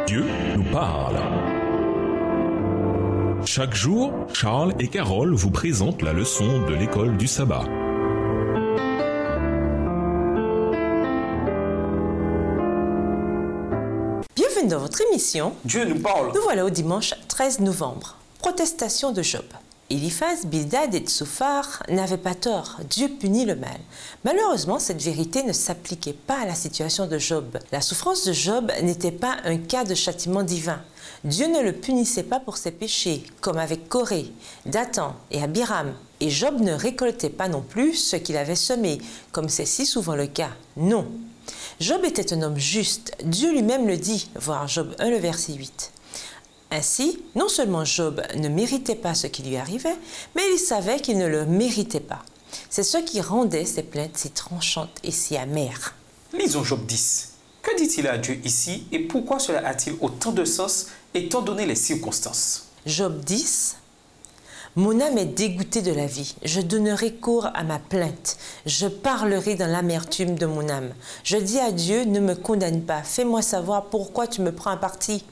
Dieu nous parle. Chaque jour, Charles et Carole vous présentent la leçon de l'école du sabbat. Bienvenue dans votre émission. Dieu nous parle. Nous voilà au dimanche 13 novembre. Protestation de Job. Eliphaz, Bildad et Tsophar n'avaient pas tort. Dieu punit le mal. Malheureusement, cette vérité ne s'appliquait pas à la situation de Job. La souffrance de Job n'était pas un cas de châtiment divin. Dieu ne le punissait pas pour ses péchés, comme avec Corée, Dathan et Abiram. Et Job ne récoltait pas non plus ce qu'il avait semé, comme c'est si souvent le cas. Non. Job était un homme juste. Dieu lui-même le dit, voir Job 1, le verset 8. Ainsi, non seulement Job ne méritait pas ce qui lui arrivait, mais il savait qu'il ne le méritait pas. C'est ce qui rendait ses plaintes si tranchantes et si amères. Lisons Job 10. Que dit-il à Dieu ici et pourquoi cela a-t-il autant de sens étant donné les circonstances? Job 10. Mon âme est dégoûtée de la vie. Je donnerai cours à ma plainte. Je parlerai dans l'amertume de mon âme. Je dis à Dieu, ne me condamne pas. Fais-moi savoir pourquoi tu me prends à partie.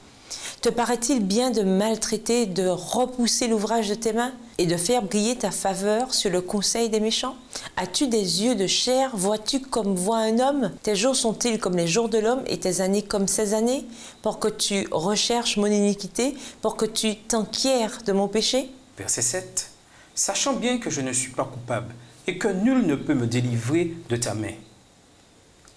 Te paraît-il bien de maltraiter, de repousser l'ouvrage de tes mains et de faire briller ta faveur sur le conseil des méchants? As-tu des yeux de chair? Vois-tu comme voit un homme? Tes jours sont-ils comme les jours de l'homme et tes années comme ses années? Pour que tu recherches mon iniquité, pour que tu t'enquières de mon péché? Verset 7. Sachant bien que je ne suis pas coupable et que nul ne peut me délivrer de ta main.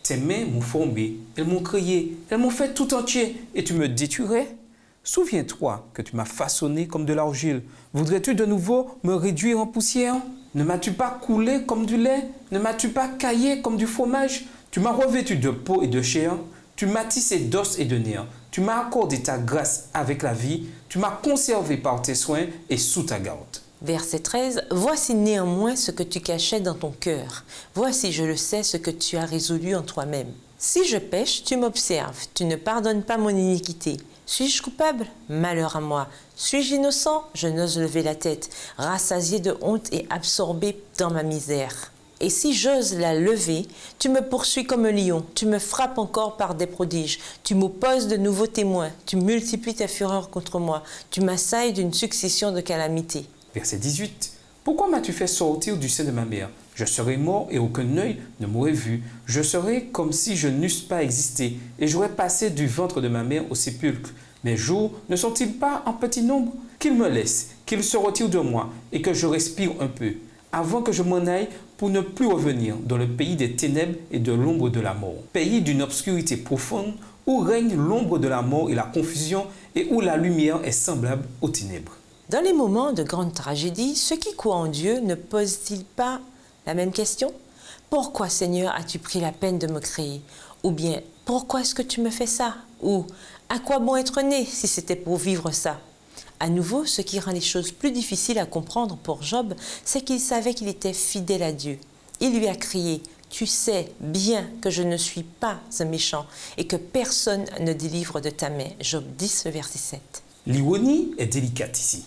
Tes mains m'ont formé, elles m'ont créé, elles m'ont fait tout entier et tu me détruirais? Souviens-toi que tu m'as façonné comme de l'argile. Voudrais-tu de nouveau me réduire en poussière? Ne m'as-tu pas coulé comme du lait? Ne m'as-tu pas caillé comme du fromage? Tu m'as revêtu de peau et de chair. Tu m'as tissé d'os et de nerfs. Tu m'as accordé ta grâce avec la vie. Tu m'as conservé par tes soins et sous ta garde. Verset 13. Voici néanmoins ce que tu cachais dans ton cœur. Voici, je le sais, ce que tu as résolu en toi-même. Si je pêche, tu m'observes. Tu ne pardonnes pas mon iniquité. Suis-je coupable? Malheur à moi. Suis-je innocent? Je n'ose lever la tête, rassasié de honte et absorbé dans ma misère. Et si j'ose la lever, tu me poursuis comme un lion, tu me frappes encore par des prodiges, tu m'opposes de nouveaux témoins, tu multiplies ta fureur contre moi, tu m'assailles d'une succession de calamités. Verset 18. Pourquoi m'as-tu fait sortir du sein de ma mère? Je serais mort et aucun œil ne m'aurait vu. Je serais comme si je n'eusse pas existé et j'aurais passé du ventre de ma mère au sépulcre. Mes jours ne sont-ils pas en petit nombre? Qu'il me laisse, qu'il se retire de moi et que je respire un peu, avant que je m'en aille pour ne plus revenir dans le pays des ténèbres et de l'ombre de la mort. Pays d'une obscurité profonde où règne l'ombre de la mort et la confusion et où la lumière est semblable aux ténèbres. Dans les moments de grande tragédie, ceux qui croient en Dieu ne posent-ils pas la même question? Pourquoi, Seigneur, as-tu pris la peine de me créer? Ou bien, pourquoi est-ce que tu me fais ça? Ou, à quoi bon être né si c'était pour vivre ça? À nouveau, ce qui rend les choses plus difficiles à comprendre pour Job, c'est qu'il savait qu'il était fidèle à Dieu. Il lui a crié, « Tu sais bien que je ne suis pas un méchant et que personne ne délivre de ta main. » Job 10, verset 7. L'ironie est délicate ici.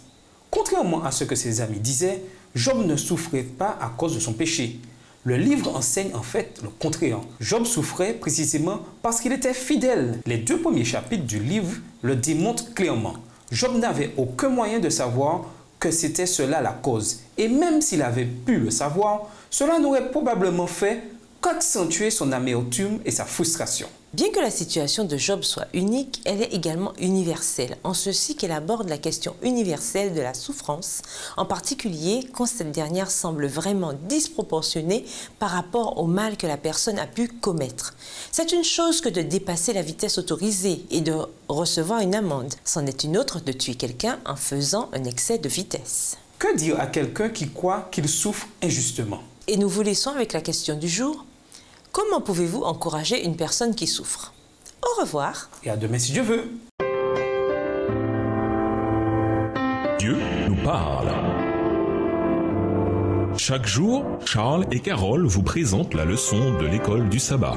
Contrairement à ce que ses amis disaient, Job ne souffrait pas à cause de son péché. Le livre enseigne en fait le contraire. Job souffrait précisément parce qu'il était fidèle. Les 2 premiers chapitres du livre le démontrent clairement. Job n'avait aucun moyen de savoir que c'était cela la cause. Et même s'il avait pu le savoir, cela n'aurait probablement fait qu'accentuer son amertume et sa frustration. Bien que la situation de Job soit unique, elle est également universelle, en ceci qu'elle aborde la question universelle de la souffrance, en particulier quand cette dernière semble vraiment disproportionnée par rapport au mal que la personne a pu commettre. C'est une chose que de dépasser la vitesse autorisée et de recevoir une amende. C'en est une autre de tuer quelqu'un en faisant un excès de vitesse. Que dire à quelqu'un qui croit qu'il souffre injustement? Et nous vous laissons avec la question du jour. Comment pouvez-vous encourager une personne qui souffre? Au revoir. Et à demain si Dieu veut. Dieu nous parle. Chaque jour, Charles et Carole vous présentent la leçon de l'école du sabbat.